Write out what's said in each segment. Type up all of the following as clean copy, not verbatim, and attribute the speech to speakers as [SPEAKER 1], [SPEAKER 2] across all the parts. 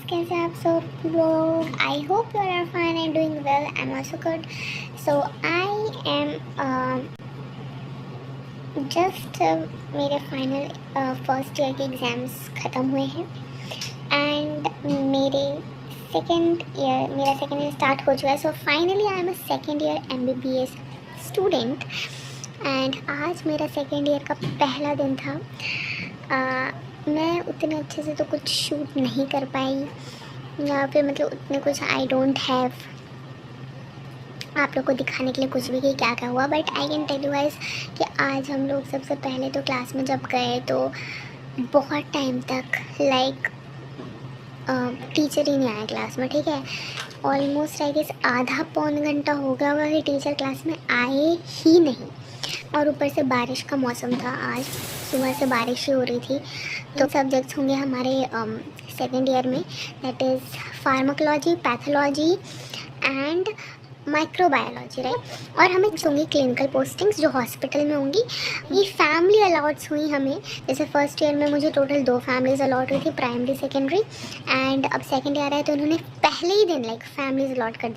[SPEAKER 1] कैसे आप सब लोग? I hope you are fine and doing well. I am also good. So I am just मेरे final first year के exams ख़त्म हुए हैं एंड मेरा सेकेंड ईयर स्टार्ट हो चुका है. So finally I am a second year MBBS student and आज मेरा सेकेंड ईयर का पहला दिन था. मैं उतने अच्छे से तो कुछ शूट नहीं कर पाई या फिर मतलब उतने कुछ आई डोंट हैव आप लोग को दिखाने के लिए कुछ भी कि क्या क्या हुआ. But I can tell you guys कि आज हम लोग सबसे पहले तो क्लास में जब गए तो बहुत टाइम तक टीचर ही नहीं आया क्लास में. ठीक है, ऑलमोस्ट आई गेस आधा पौन घंटा हो गया होगा कि टीचर क्लास में आए ही नहीं. और ऊपर से बारिश का मौसम था, आज सुबह से बारिश ही हो रही थी. तो सब्जेक्ट्स होंगे हमारे सेकेंड ईयर में, that is pharmacology, pathology and microbiology, right. और हमें होंगी क्लिनिकल पोस्टिंग्स जो हॉस्पिटल में होंगी. ये फैमिली अलॉट्स हुई हमें. जैसे फर्स्ट ईयर में मुझे टोटल 2 फैमिलीज अलॉट हुई थी, प्राइमरी सेकेंडरी. एंड अब सेकेंड ईयर है तो उन्होंने पहले ही दिन फैमिलीज अलॉट कर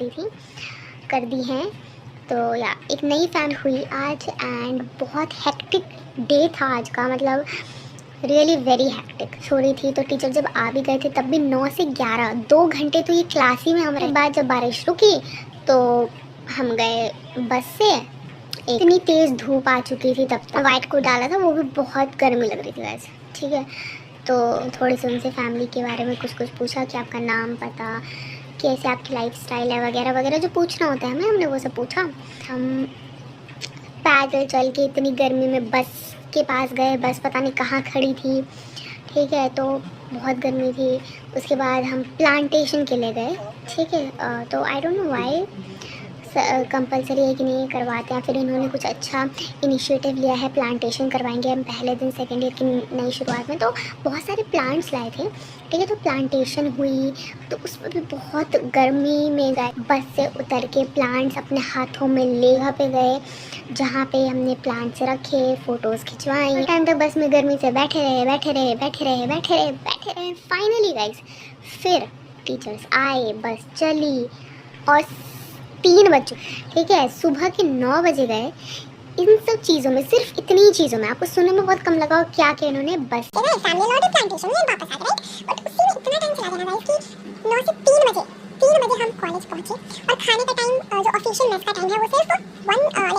[SPEAKER 1] दी हैं. तो या एक नई फैमिली हुई आज एंड बहुत हेक्टिक डे था आज का. मतलब रियली वेरी हेक्टिक. सो रही थी तो टीचर जब आ भी गए थे तब भी 9 से 11 2 घंटे तो ये क्लास ही में हमारे बाद जब बारिश रुकी तो हम गए बस से. इतनी तेज़ धूप आ चुकी थी तब तक. वाइट कोट डाला था, वो भी बहुत गर्मी लग रही थी वैसे. ठीक है, तो थोड़ी सी उनसे फैमिली के बारे में कुछ पूछा कि आपका नाम, पता, कैसे आपकी लाइफ स्टाइल है वगैरह वगैरह जो पूछना होता है हमने वो सब पूछा. हम पैदल चल के इतनी गर्मी में बस के पास गए. बस पता नहीं कहाँ खड़ी थी. ठीक है, तो बहुत गर्मी थी. उसके बाद हम प्लांटेशन के लिए गए. ठीक है, तो I don't know why compulsory है कि नहीं करवाते हैं. फिर इन्होंने कुछ अच्छा इनिशिएटिव लिया है, प्लांटेशन करवाएंगे हम पहले दिन सेकेंड ईयर की नई शुरुआत में. तो बहुत सारे प्लांट्स लाए थे. ठीक है, तो प्लांटेशन हुई तो उस पर भी बहुत गर्मी में गए. बस से उतर के प्लांट्स अपने हाथों में ले पे गए जहाँ पे हमने प्लांट्स रखे, फ़ोटोज़ खिंचवाई. टाइम तक बस में गर्मी से बैठे रहे. फाइनली गाइस फिर टीचर्स आए, बस चली और 3 बज चुके. ठीक है, सुबह के 9 बजे गए. इन सब चीज़ों में, सिर्फ इतनी चीज़ों में आपको सुनने में बहुत कम लगा क्या कि इन्होंने बस प्लांटेशन में वापस आ गए. बट उसी में इतना टाइम चला गया गाइस कि 9 से 3 बजे हम कॉलेज पहुंचे. और खाने का टाइम जो ऑफिशियल मेस का टाइम है वो सिर्फ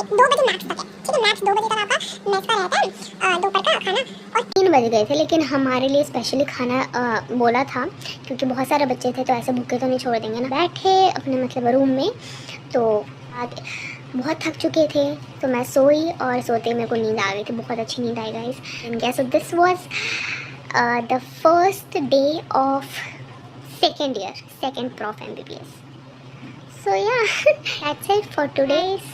[SPEAKER 1] 2 बजे मैक्स तक है. ठीक है, मैक्स 2 बजे तक आपका मेस का रहता है दोपहर का खाना. और 3 बजे गए थे, लेकिन हमारे लिए स्पेशली खाना बोला था क्योंकि बहुत सारे बच्चे थे तो ऐसे भूखे तो नहीं छोड़ देंगे ना. बैठे अपने मतलब रूम में. तो बहुत थक चुके थे तो मैं सोई और सोते मेरे को नींद आ गई थी. बहुत अच्छी नींद आई guys. And so this was the first day of second year, second prof MBBS. So yeah, that's it for today's